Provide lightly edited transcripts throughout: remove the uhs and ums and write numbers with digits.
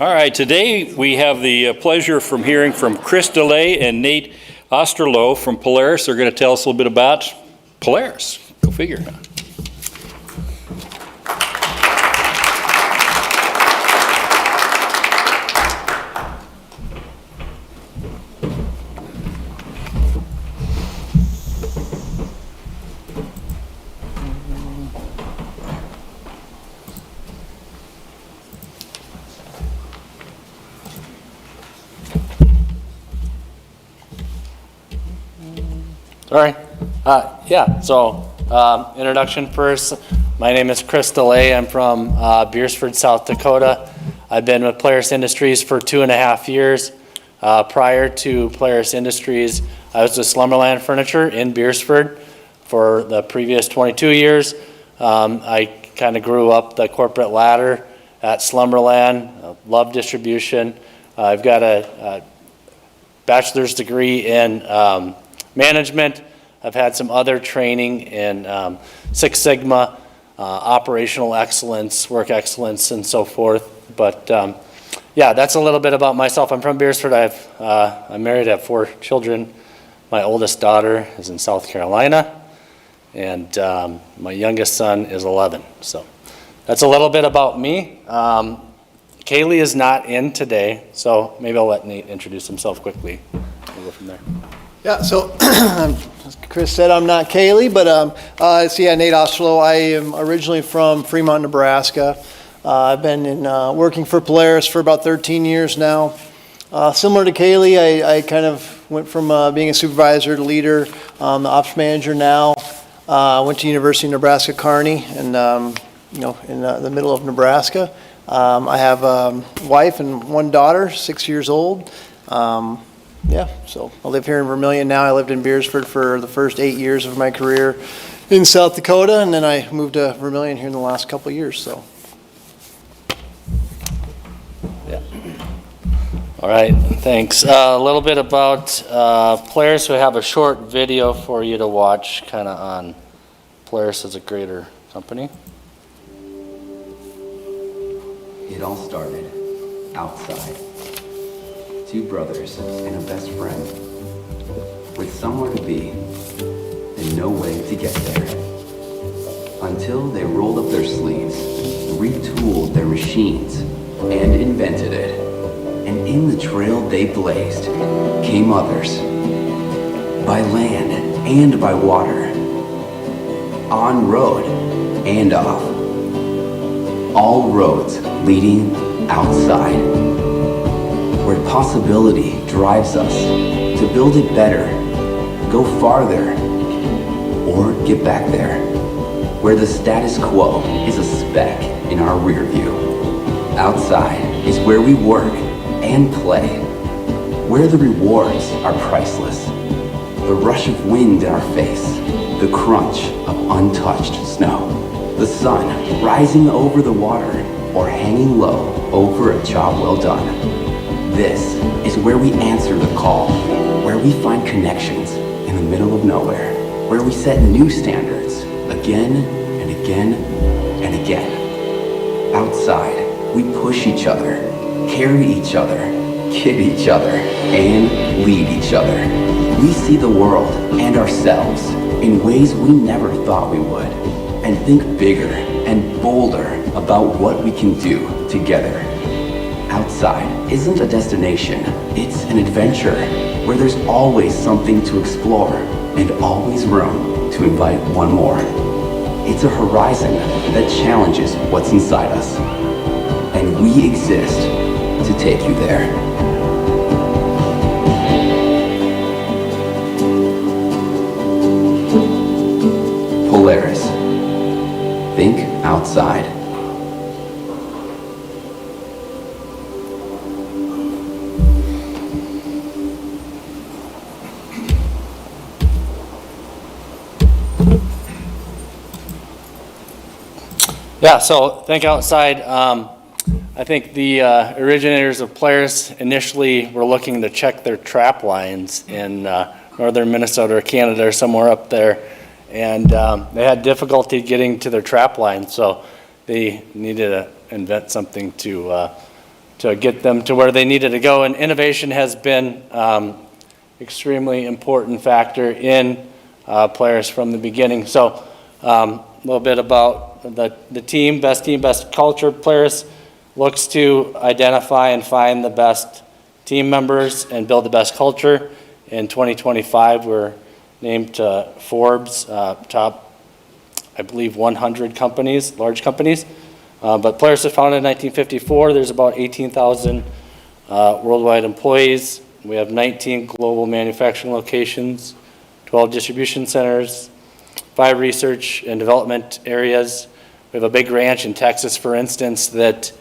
All right, today we have the pleasure from hearing from Chris DeLay and Nate Osterloh from Polaris. They're going to tell us a little bit about Polaris. Go figure. All right. Introduction first. My name is Chris DeLay. I'm from Beersford, South Dakota. I've been with Polaris Industries for 2.5 years. Prior to Polaris Industries, I was with Slumberland Furniture in Beersford for the previous 22 years. I kind of grew up the corporate ladder at Slumberland, love distribution. I've got a bachelor's degree in management. I've had some other training in Six Sigma, operational excellence, work excellence, and so forth. But that's a little bit about myself. I'm from Beersford. I'm married. I have 4 children. My oldest daughter is in South Carolina, and my youngest son is 11. So that's a little bit about me. Kaylee is not in today, so maybe I'll let Nate introduce himself quickly. We'll go from there. Yeah, so as Chris said, I'm not Kaylee, but Nate Osterloh. I am originally from Fremont, Nebraska. I've been working for Polaris for about 13 years now. Similar to Kaylee, I kind of went from being a supervisor to leader, the ops manager now. Went to University of Nebraska-Kearney, and in the middle of Nebraska. I have a wife and 1 daughter, 6 years old. So I live here in Vermillion now. I lived in Beersford for the first 8 years of my career in South Dakota, and then I moved to Vermillion here in the last couple of years. So, All right, thanks. A little bit about Polaris. We have a short video for you to watch, kind of on Polaris as a greater company. It all started outside. 2 brothers and a best friend, with somewhere to be and no way to get there. Until they rolled up their sleeves, retooled their machines, and invented it. And in the trail they blazed came others, by land and by water, on road and off, all roads leading outside, where possibility drives us to build it better, go farther, or get back there, where the status quo is a speck in our rear view. Outside is where we work and play, where the rewards are priceless, the rush of wind in our face, the crunch of untouched snow, the sun rising over the water or hanging low over a job well done. This is where we answer the call, where we find connections in the middle of nowhere, where we set new standards again and again and again. Outside, we push each other, carry each other, kid each other, and lead each other. We see the world and ourselves in ways we never thought we would, and think bigger and bolder about what we can do together. Outside isn't a destination, it's an adventure where there's always something to explore and always room to invite one more. It's a horizon that challenges what's inside us, and we exist to take you there. Polaris. Think outside. Yeah, so think outside. I think the originators of Polaris initially were looking to check their trap lines in northern Minnesota or Canada or somewhere up there, and they had difficulty getting to their trap lines, so they needed to invent something to to get them to where they needed to go. And innovation has been extremely important factor in Polaris from the beginning. So a little bit about the team, best culture. Polaris looks to identify and find the best team members and build the best culture. In 2025, we're named to Forbes top, I believe, 100 companies, large companies. But Polaris was founded in 1954. There's about 18,000 worldwide employees. We have 19 global manufacturing locations, 12 distribution centers, 5 research and development areas. We have a big ranch in Texas, for instance, that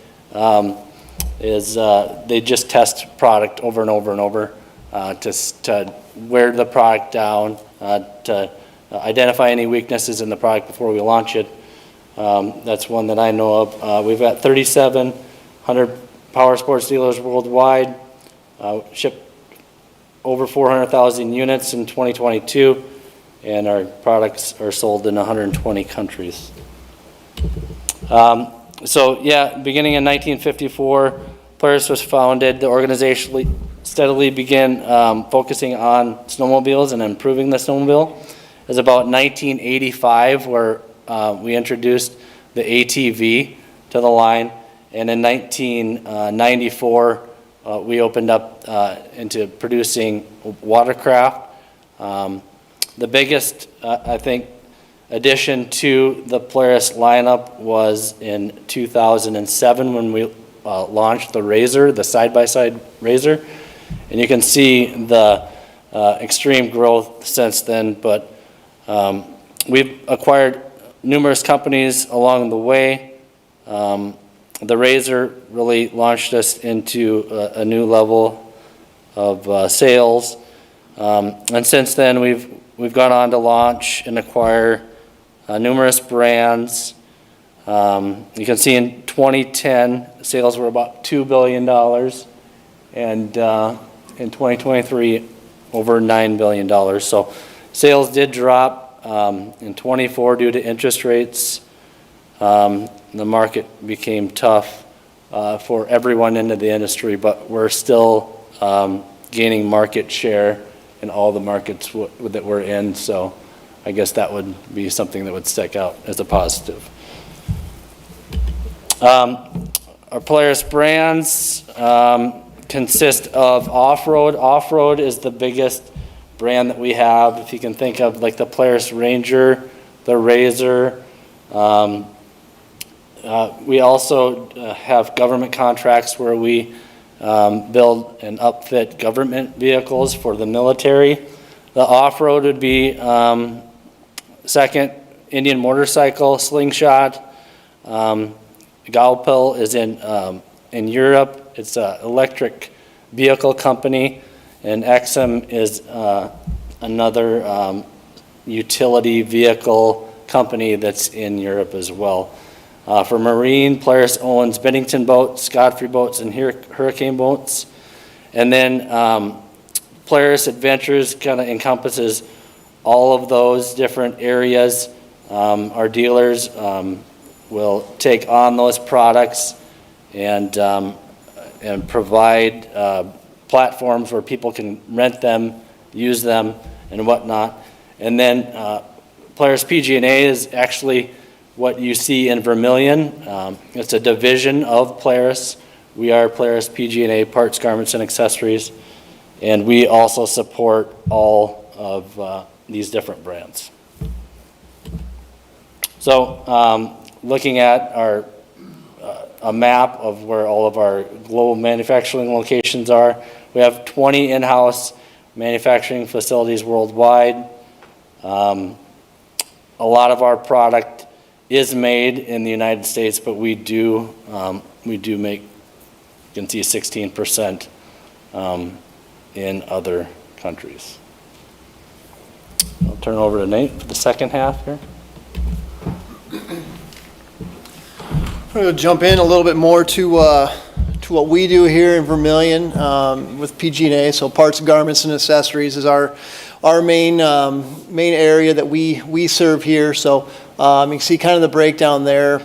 they just test product over and over and over to wear the product down, to identify any weaknesses in the product before we launch it. That's one that I know of. We've got 3,700 power sports dealers worldwide, shipped over 400,000 units in 2022, and our products are sold in 120 countries. So yeah, beginning in 1954, Polaris was founded. The organization steadily began focusing on snowmobiles and improving the snowmobile. It was about 1985 where we introduced the ATV to the line, and in 1994 we opened up into producing watercraft. The biggest, I think, addition to the Polaris lineup was in 2007 when we launched the RZR, the side-by-side RZR, and you can see the extreme growth since then. But we've acquired numerous companies along the way. The RZR really launched us into a new level of sales, and since then we've gone on to launch and acquire numerous brands. You can see in 2010 sales were about $2 billion, and in 2023 over $9 billion. So sales did drop in 24 due to interest rates. The market became tough for everyone into the industry, but we're still gaining market share in all the markets that we're in. So I guess that would be something that would stick out as a positive. Our Polaris brands consist of off-road. Off-road is the biggest brand that we have. If you can think of like the Polaris Ranger, the RZR. We also have government contracts where we build and upfit government vehicles for the military. The off-road would be second Indian motorcycle, Slingshot. Galpel is in Europe. It's an electric vehicle company, and Exum is another utility vehicle company that's in Europe as well. For marine, Polaris owns Bennington boats, Godfrey boats, and Hurricane boats. And then Polaris Adventures kind of encompasses all of those different areas. Our dealers will take on those products and provide platforms where people can rent them, use them, and whatnot. And then Polaris PG&A is actually what you see in Vermillion. It's a division of Polaris. We are Polaris PG&A Parts, Garments, and Accessories, and we also support all of these different brands. So looking at a map of where all of our global manufacturing locations are, we have 20 in-house manufacturing facilities worldwide. A lot of our product is made in the United States, but we do make, you can see 16% in other countries. I'll turn over to Nate for the second half here. I'm going to jump in a little bit more to what we do here in Vermillion with PG&A. So parts, garments, and accessories is our main area that we serve here. So you can see kind of the breakdown there.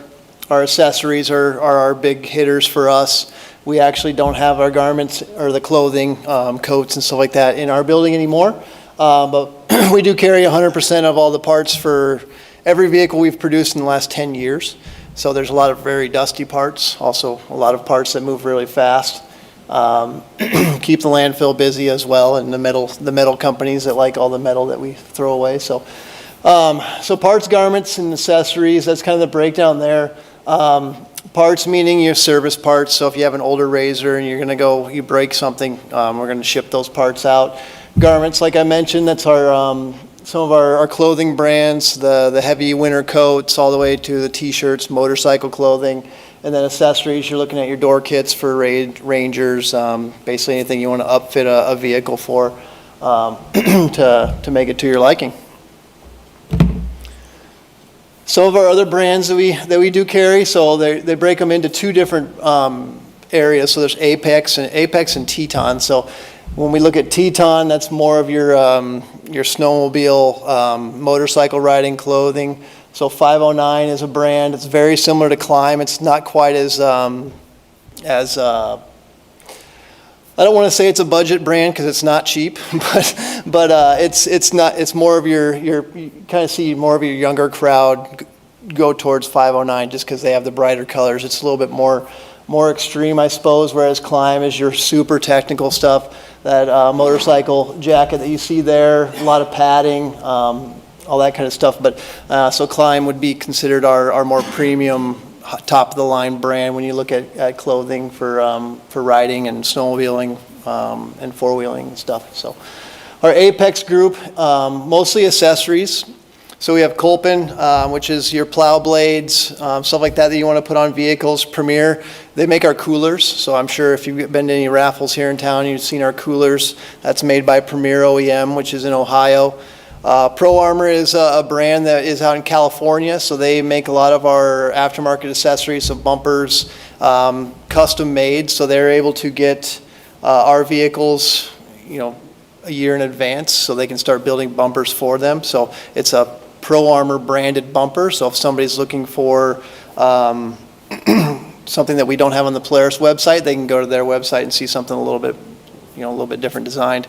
Our accessories are our big hitters for us. We actually don't have our garments or the clothing, coats and stuff like that in our building anymore. But we do carry 100% of all the parts for every vehicle we've produced in the last 10 years. So there's a lot of very dusty parts, also a lot of parts that move really fast. Keep the landfill busy as well, and the metal companies that like all the metal that we throw away. So parts, garments, and accessories, that's kind of the breakdown there. Parts meaning your service parts. So if you have an older razor and you're going to go, you break something, we're going to ship those parts out. Garments, like I mentioned, that's our some of our clothing brands, the heavy winter coats all the way to the t-shirts, motorcycle clothing. And then accessories, you're looking at your door kits for Rangers, basically anything you want to upfit a vehicle for to make it to your liking. Some of our other brands that we do carry, so they break them into two different areas. So there's Apex and Teton. So when we look at Teton, that's more of your snowmobile, motorcycle riding clothing. So 509 is a brand. It's very similar to Climb. It's not quite as I don't want to say it's a budget brand because it's not cheap, but it's more of you kind of see more of your younger crowd go towards 509 just because they have the brighter colors. It's a little bit more extreme, I suppose, whereas Climb is your super technical stuff. That motorcycle jacket that you see there, a lot of padding, all that kind of stuff. But so Climb would be considered our more premium, top of the line brand when you look at clothing for riding and snowmobiling and four-wheeling and stuff. So our Apex group, mostly accessories. So we have Kolpin, which is your plow blades, stuff like that you want to put on vehicles. Premier, they make our coolers. So I'm sure if you've been to any raffles here in town, you've seen our coolers. That's made by Premier OEM, which is in Ohio. Pro Armor is a brand that is out in California, so they make a lot of our aftermarket accessories, so bumpers, custom made, so they're able to get our vehicles, a year in advance, so they can start building bumpers for them. So it's a Pro Armor branded bumper. So if somebody's looking for something that we don't have on the Polaris website, they can go to their website and see something a little bit different designed.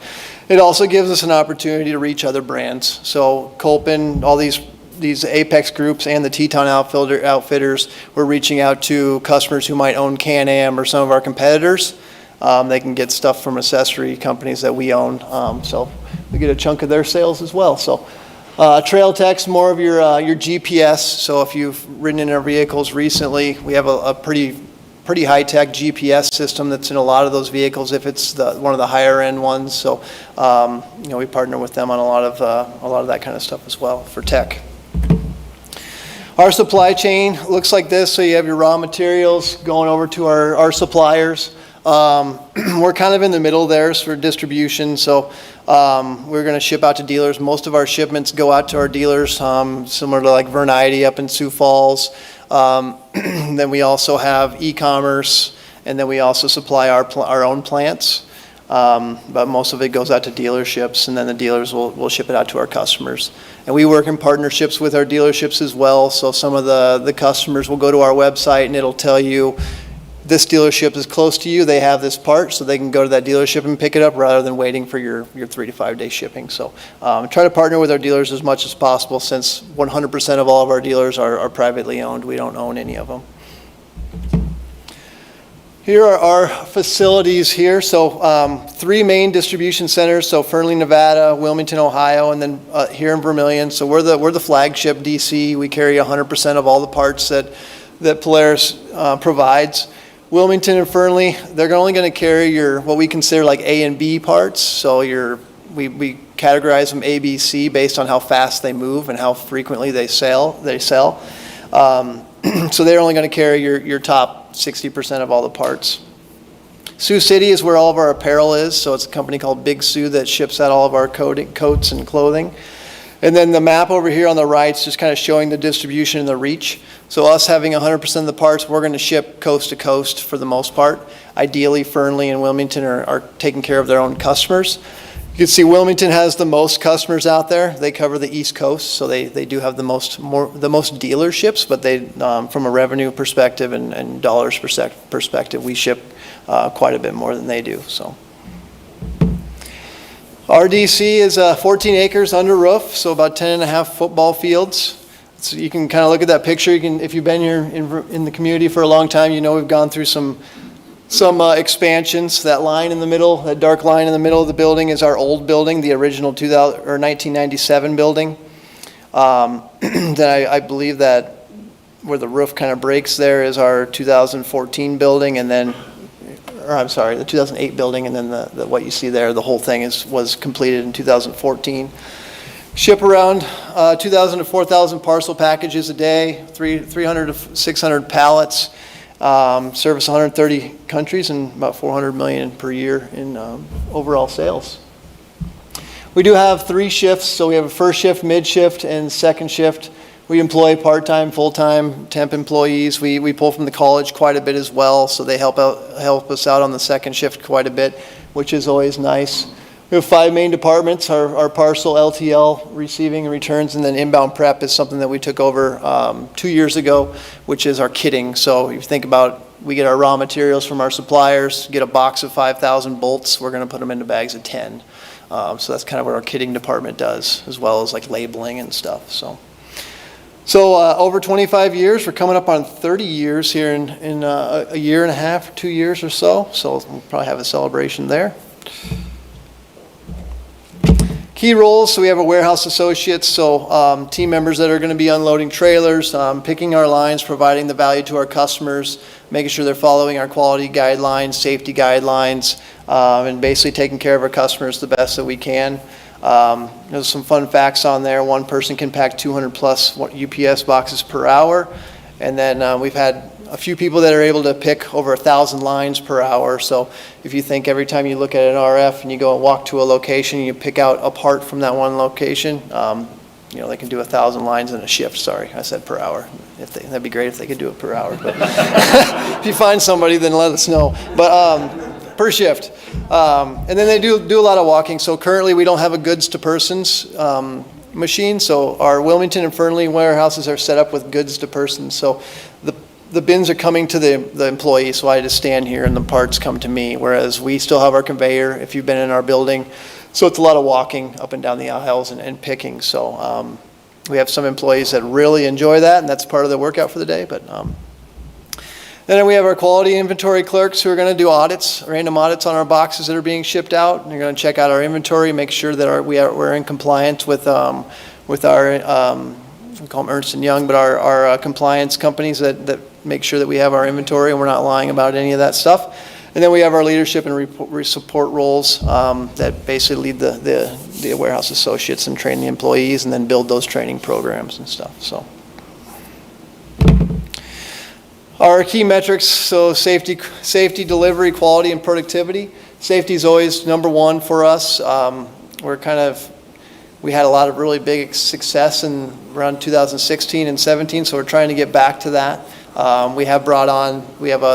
It also gives us an opportunity to reach other brands. So Kolpin, all these Apex groups and the Teton outfitters, we're reaching out to customers who might own Can-Am or some of our competitors. They can get stuff from accessory companies that we own. So we get a chunk of their sales as well. So Trail Tech's more of your GPS. So if you've ridden in our vehicles recently, we have a pretty high-tech GPS system that's in a lot of those vehicles if it's one of the higher-end ones. So we partner with them on a lot of that kind of stuff as well for tech. Our supply chain looks like this. So you have your raw materials going over to our suppliers. We're kind of in the middle there for distribution. So we're going to ship out to dealers. Most of our shipments go out to our dealers, similar to like Vermillion up in Sioux Falls. Then we also have e-commerce, and then we also supply our own plants. But most of it goes out to dealerships, and then the dealers will ship it out to our customers. And we work in partnerships with our dealerships as well. So some of the customers will go to our website, and it'll tell you, this dealership is close to you, they have this part, so they can go to that dealership and pick it up rather than waiting for your 3 to 5 day shipping. So try to partner with our dealers as much as possible, since 100% of all of our dealers are privately owned. We don't own any of them. Here are our facilities here. So 3 main distribution centers. So Fernley, Nevada, Wilmington, Ohio, and then here in Vermillion. So we're the flagship DC. We carry 100% of all the parts that Polaris provides. Wilmington and Fernley, they're only going to carry what we consider like A and B parts. So we categorize them A, B, C based on how fast they move and how frequently they sell. So they're only going to carry your top 60% of all the parts. Sioux City is where all of our apparel is. So it's a company called Big Sioux that ships out all of our coats and clothing. And then the map over here on the right is just kind of showing the distribution and the reach. So us having 100% of the parts, we're going to ship coast to coast for the most part. Ideally, Fernley and Wilmington are taking care of their own customers. You can see Wilmington has the most customers out there. They cover the East Coast, so they do have the most dealerships, but they, from a revenue perspective and dollars perspective, we ship quite a bit more than they do. So our DC is 14 acres under roof, so about 10 and a half football fields. So you can kind of look at that picture. You can, if you've been here in the community for a long time, you know we've gone through some expansions. That line in the middle, that dark line in the middle of the building is our old building, the original 1997 building. Then I believe that where the roof kind of breaks there is our 2014 building, and then, or I'm sorry, the 2008 building, and then the what you see there, the whole thing was completed in 2014. Ship around 2,000 to 4,000 parcel packages a day, 300 to 600 pallets. Service 130 countries and about 400 million per year in overall sales. We do have 3 shifts, so we have a first shift, mid shift, and second shift. We employ part-time, full-time, temp employees. We pull from the college quite a bit as well, so they help us out on the second shift quite a bit, which is always nice. We have 5 main departments. Our parcel, LTL, receiving and returns, and then inbound prep is something that we took over 2 years ago, which is our kitting. So if you think about, we get our raw materials from our suppliers, get a box of 5,000 bolts, we're going to put them into bags of 10. So that's kind of what our kitting department does, as well as like labeling and stuff. So over 25 years, we're coming up on 30 years here in a year and a half, 2 years or so. So we'll probably have a celebration there. Key roles, so we have our warehouse associates, so team members that are going to be unloading trailers, picking our lines, providing the value to our customers, making sure they're following our quality guidelines, safety guidelines, and basically taking care of our customers the best that we can. There's some fun facts on there. One person can pack 200 plus UPS boxes per hour, and then we've had a few people that are able to pick over 1,000 lines per hour. So if you think every time you look at an RF and you go and walk to a location, you pick out a part from that one location, you know, they can do 1,000 lines in a shift. Sorry, I said per hour. That'd be great if they could do it per hour. But if you find somebody, then let us know. But per shift. And then they do a lot of walking. So currently we don't have a goods to persons machine. So our Wilmington and Fernley warehouses are set up with goods to persons. So the bins are coming to the employee, so I just stand here and the parts come to me, whereas we still have our conveyor if you've been in our building. So it's a lot of walking up and down the aisles and picking. So we have some employees that really enjoy that, and that's part of the workout for the day. But then we have our quality inventory clerks who are going to do audits, random audits on our boxes that are being shipped out. And they're going to check out our inventory, make sure that we're in compliance with our we call them Ernst & Young, but our compliance companies that make sure that we have our inventory and we're not lying about any of that stuff. And then we have our leadership and support roles that basically lead the warehouse associates and train the employees and then build those training programs and stuff. So our key metrics, so safety, delivery, quality, and productivity. Safety is always number one for us. We had a lot of really big success in around 2016 and 17, so we're trying to get back to that. We have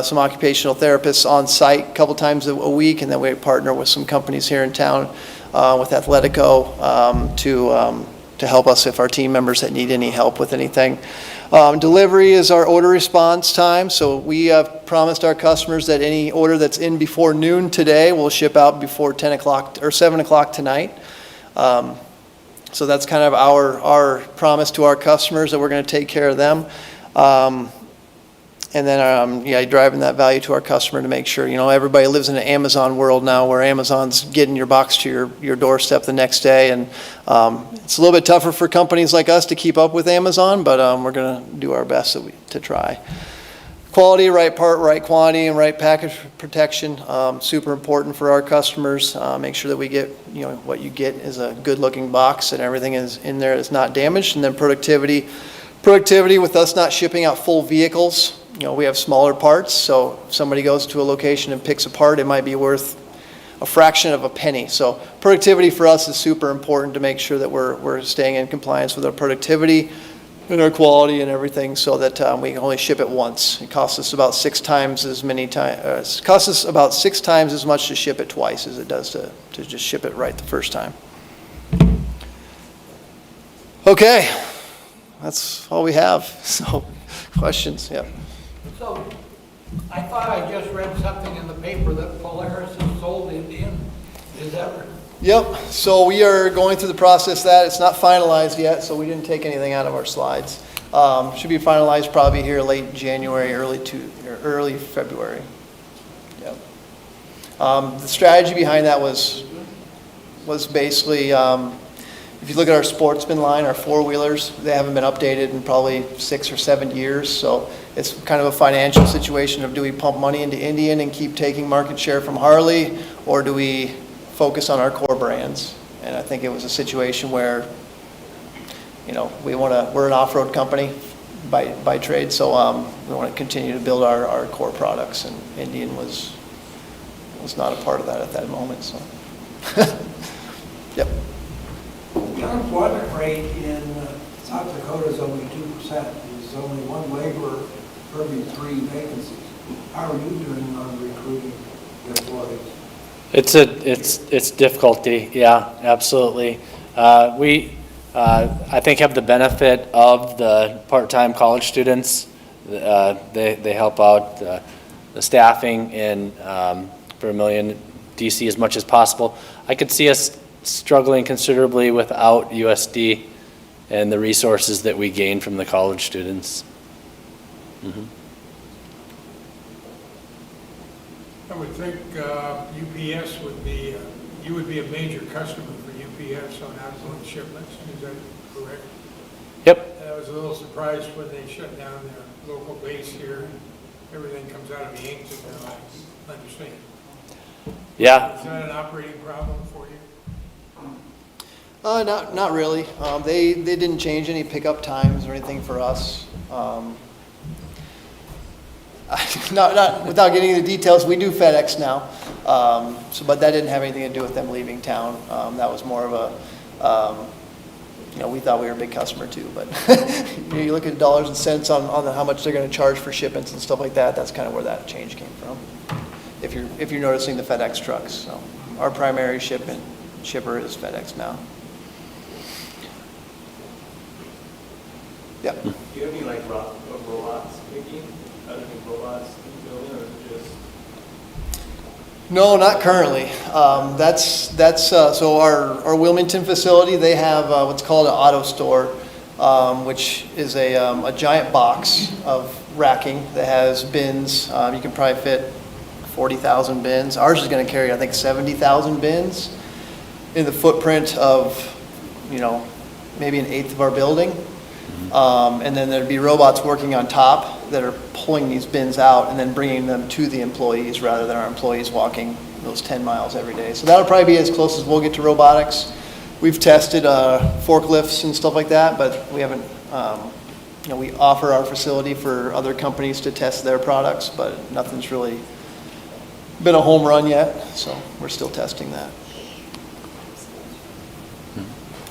some occupational therapists on site a couple times a week, and then we partner with some companies here in town with Athletico to help us if our team members that need any help with anything. Delivery is our order response time, so we have promised our customers that any order that's in before noon today will ship out before 10 o'clock or 7 o'clock tonight. So that's kind of our promise to our customers that we're going to take care of them. And then, driving that value to our customer to make sure, everybody lives in an Amazon world now where Amazon's getting your box to your doorstep the next day. And it's a little bit tougher for companies like us to keep up with Amazon, but we're going to do our best to try. Quality, right part, right quantity, and right package protection, super important for our customers. Make sure that we get, what you get is a good looking box and everything is in there is not damaged. And then productivity with us not shipping out full vehicles. We have smaller parts, so if somebody goes to a location and picks a part, it might be worth a fraction of a penny. So productivity for us is super important to make sure that we're staying in compliance with our productivity. and our quality and everything, so that we can only ship it once. It costs us about 6 times as many times. It costs us about 6 times as much to ship it twice as it does to just ship it right the first time. Okay, that's all we have. So, questions? Yeah. So, I thought I just read something in the paper that Polaris has sold Indian. Is that right? Yep, so we are going through the process that it's not finalized yet, so we didn't take anything out of our slides. Should be finalized probably here late January, early February. Yep. The strategy behind that was basically, if you look at our sportsman line, our four-wheelers, they haven't been updated in probably 6 or 7 years, so it's kind of a financial situation of, do we pump money into Indian and keep taking market share from Harley, or do we focus on our core brands? And I think it was a situation where, you know, we're an off-road company by trade, so we want to continue to build our core products, and Indian was not a part of that at that moment. So, yep. The unemployment rate in South Dakota is only 2%. There's only one laborer for every 3 vacancies. How are you doing on recruiting employees? It's difficulty, yeah, absolutely. We, I think, have the benefit of the part-time college students. They help out the staffing in Vermillion, DC as much as possible. I could see us struggling considerably without USD and the resources that we gain from the college students. Mm-hmm. I would think UPS would be, you would be a major customer for UPS on outgoing shipments, is that correct? Yep. I was a little surprised when they shut down their local base here, and everything comes out of Yankton now, I understand. Yeah. Is that an operating problem for you? Not really. They didn't change any pickup times or anything for us. Not without getting into the details, we do FedEx now, but that didn't have anything to do with them leaving town. That was more of a, we thought we were a big customer too, but you look at dollars and cents on how much they're going to charge for shipments and stuff like that. That's kind of where that change came from. If you're noticing the FedEx trucks, so our primary shipper is FedEx now. Yeah. Do you have any like robots making? Other than robots in the building, or is it just? No, not currently. So our Wilmington facility, they have what's called an auto store, which is a giant box of racking that has bins. You can probably fit 40,000 bins. Ours is going to carry, I think, 70,000 bins in the footprint of, maybe an eighth of our building. And then there'd be robots working on top that are pulling these bins out and then bringing them to the employees rather than our employees walking those 10 miles every day. So that'll probably be as close as we'll get to robotics. We've tested forklifts and stuff like that, but we haven't, we offer our facility for other companies to test their products, but nothing's really been a home run yet, so we're still testing that.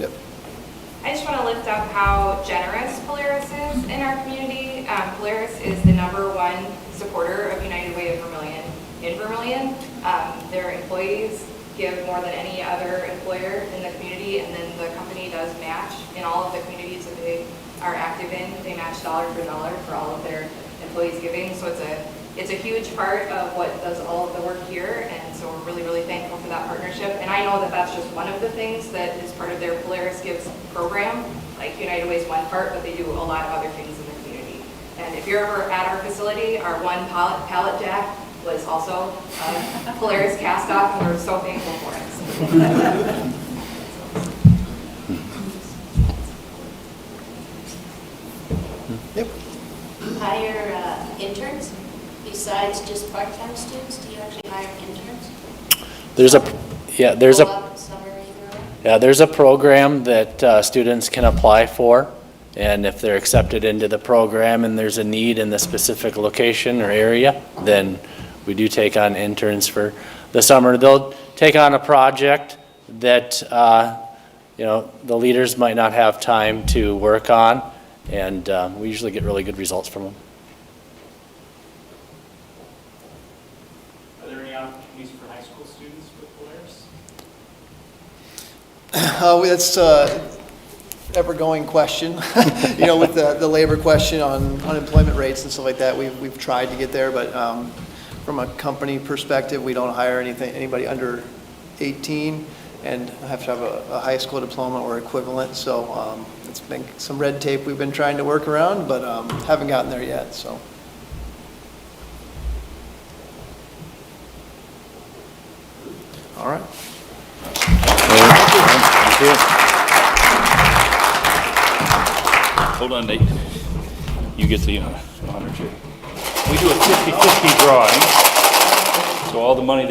Yep. I just want to lift up how generous Polaris is in our community. Polaris is the #1 supporter of United Way of Vermillion in Vermillion. Their employees give more than any other employer in the community, and then the company does match in all of the communities that they are active in. They match dollar for dollar for all of their employees giving. So it's a huge part of what does all of the work here, and so we're really, really thankful for that partnership. And I know that that's just one of the things that is part of their Polaris Gives program. Like United Way is one part, but they do a lot of other things in the community. And if you're ever at our facility, our one pallet jack was also Polaris cast off, and we're so thankful for it. Yep. Hire interns besides just part-time students? Do you actually hire interns? There's a program that students can apply for, and if they're accepted into the program and there's a need in the specific location or area, then we do take on interns for the summer. They'll take on a project that the leaders might not have time to work on, and we usually get really good results from them. Are there any opportunities for high school students with Polaris? That's ever-going question, with the labor question on unemployment rates and stuff like that. We've tried to get there, but from a company perspective, we don't hire anybody under 18 and have to have a high school diploma or equivalent. So it's been some red tape we've been trying to work around, but haven't gotten there yet. So. All right. Thank you. Hold on, Nate. You get the honor, Jay. We do a 50-50 drawing, so all the money that